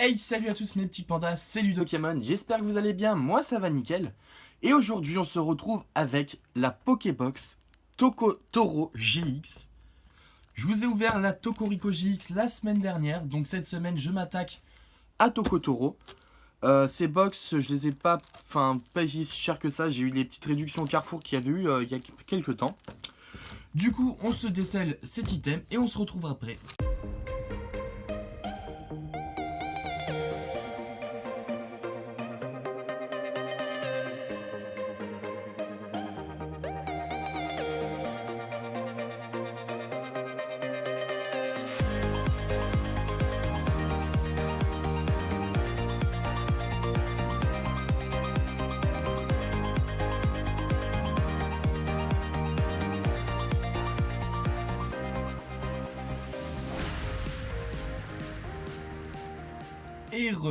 Hey, salut à tous mes petits pandas, c'est Ludokemon, j'espère que vous allez bien, moi ça va nickel. Et aujourd'hui on se retrouve avec la Pokébox Tokotoro GX. Je vous ai ouvert la Tokorico GX la semaine dernière, donc cette semaine je m'attaque à Tokotoro. Ces box, je les ai pas payées si cher que ça, j'ai eu les petites réductions au Carrefour qu'il y avait eu il y a quelques temps. Du coup on se décèle cet item et on se retrouve après.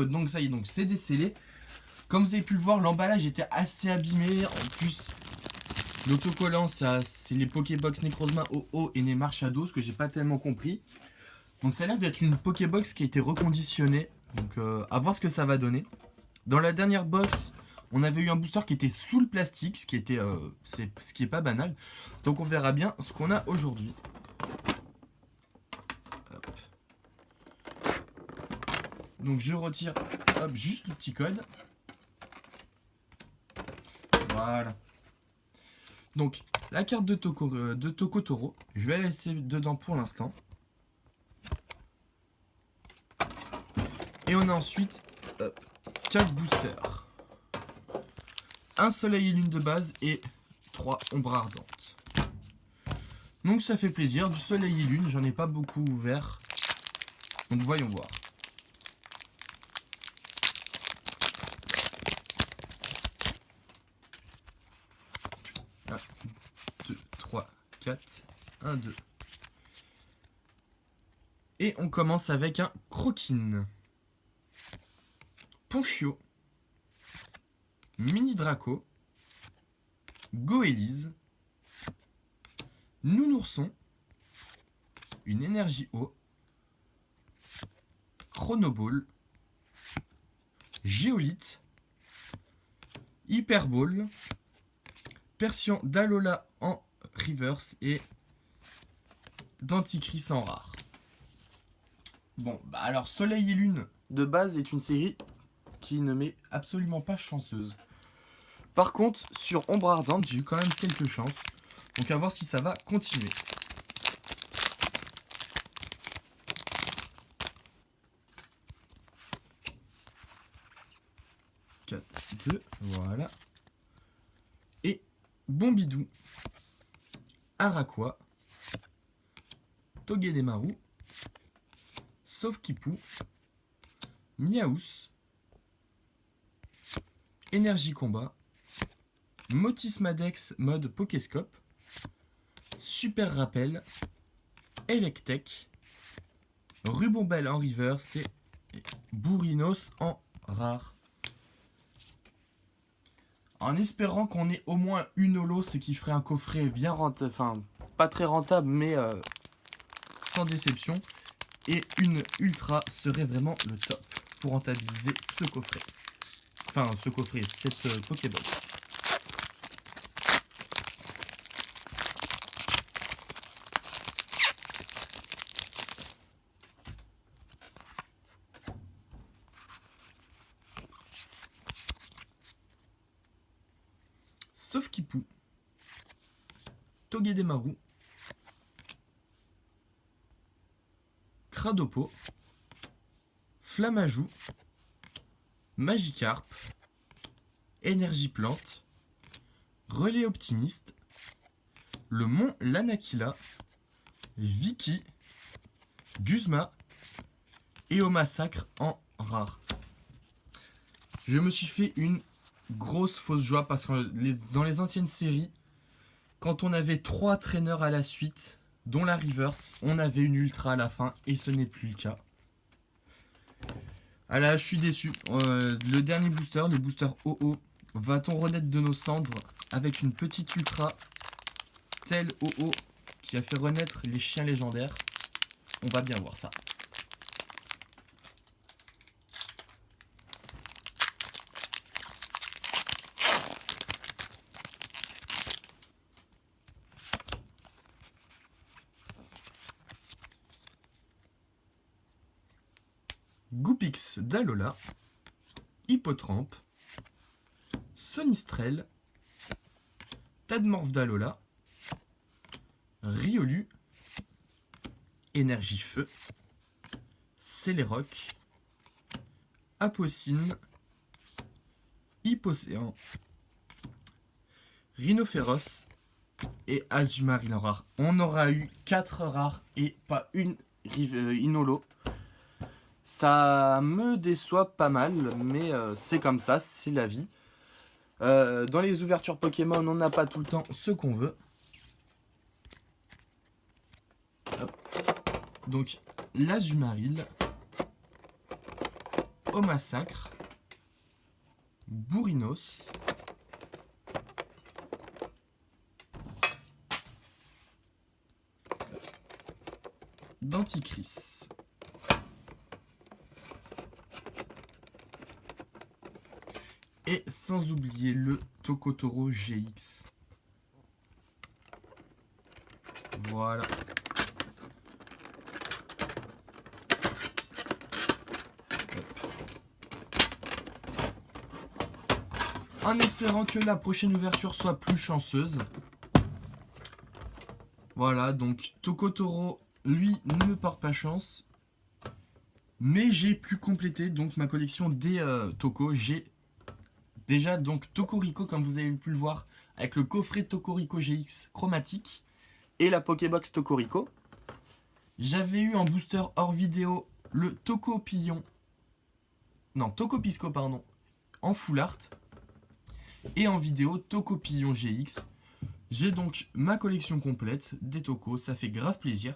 Donc ça y est, donc c'est décellé. Comme vous avez pu le voir, l'emballage était assez abîmé. En plus, l'autocollant, c'est les Pokébox Necrozma OO et Neymar Shadow, ce que j'ai pas tellement compris. Donc ça a l'air d'être une Pokébox qui a été reconditionnée. Donc à voir ce que ça va donner. Dans la dernière box, on avait eu un booster qui était sous le plastique, ce qui est pas banal. Donc on verra bien ce qu'on a aujourd'hui. Donc je retire juste le petit code. Voilà. Donc la carte de Tokotoro, je vais la laisser dedans pour l'instant. Et on a ensuite 4 boosters. Un soleil et lune de base et 3 ombres ardentes. Donc ça fait plaisir. Du soleil et lune, j'en ai pas beaucoup ouvert. Donc voyons voir. 1, 2, 3, 4, 1, 2. Et on commence avec un Croquine, Ponchio, Mini Draco, Goélise, Nounourson, une énergie eau, Chronoball, Géolite, Hyperball, Persian d'Alola en reverse et Denticris en rare. Bon, bah alors Soleil et Lune de base est une série qui ne m'est absolument pas chanceuse. Par contre, sur Ombre Ardente, j'ai eu quand même quelques chances. Donc à voir si ça va continuer. Voilà. Et Bombidou, Araquois, Togedemaru, Sauf-Kipou, Miaous, Énergie Combat, Motismadex mode Pokéscope, Super Rappel, Electek, Rubombelle en reverse et Bourrinos en rare. En espérant qu'on ait au moins une holo, ce qui ferait un coffret bien rentable, enfin pas très rentable, mais sans déception. Et une ultra serait vraiment le top pour rentabiliser ce coffret. Enfin, ce coffret, cette Pokébox. Sauf-Kipou, Togedemaru, Cradopo, Flamajou, Magikarp, Énergie Plante, Relais Optimiste, le Mont Lanakila, Viki, Guzma et au Massacre en rare. Je me suis fait une grosse fausse joie parce que dans les anciennes séries, quand on avait 3 traîneurs à la suite, dont la reverse, on avait une ultra à la fin et ce n'est plus le cas. Ah là, je suis déçu. Le dernier booster, le booster OO, va-t-on renaître de nos cendres avec une petite ultra telle OO qui a fait renaître les chiens légendaires? On va bien voir ça. Goopix d'Alola, Hippotrampe, Sonistrel, Tadmorph d'Alola, Riolu, Énergie Feu, Céléroc, Apocine, Hippocéan, Rhinophéros et Azumarill en rare. On aura eu 4 rares et pas une Inolo. Ça me déçoit pas mal, mais c'est comme ça, c'est la vie. Dans les ouvertures Pokémon, on n'a pas tout le temps ce qu'on veut. Hop. Donc, l'Azumarill, au massacre, Bourrinos, Denticris, et sans oublier le Tokotoro GX. Voilà. En espérant que la prochaine ouverture soit plus chanceuse. Voilà, donc Tokotoro, lui, ne me porte pas chance. Mais j'ai pu compléter donc ma collection des Toko. J'ai déjà donc Tokorico, comme vous avez pu le voir, avec le coffret Tokorico GX chromatique et la Pokébox Tokorico. J'avais eu en booster hors vidéo le Tokopisco, pardon, en full art. Et en vidéo Tokopillon GX. J'ai donc ma collection complète des Toko, ça fait grave plaisir.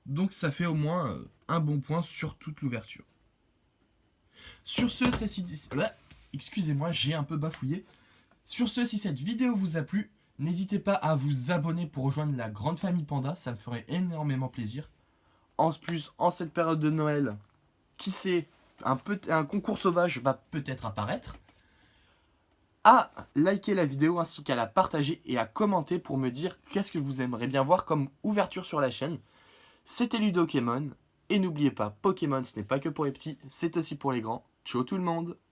Donc ça fait au moins un bon point sur toute l'ouverture. Sur ce, excusez-moi, j'ai un peu bafouillé. Sur ce, si cette vidéo vous a plu, n'hésitez pas à vous abonner pour rejoindre la grande famille Panda, ça me ferait énormément plaisir. En plus, en cette période de Noël, qui sait, un concours sauvage va peut-être apparaître. À liker la vidéo ainsi qu'à la partager et à commenter pour me dire qu'est-ce que vous aimeriez bien voir comme ouverture sur la chaîne. C'était Ludokemon, et n'oubliez pas, Pokémon ce n'est pas que pour les petits, c'est aussi pour les grands. Ciao tout le monde!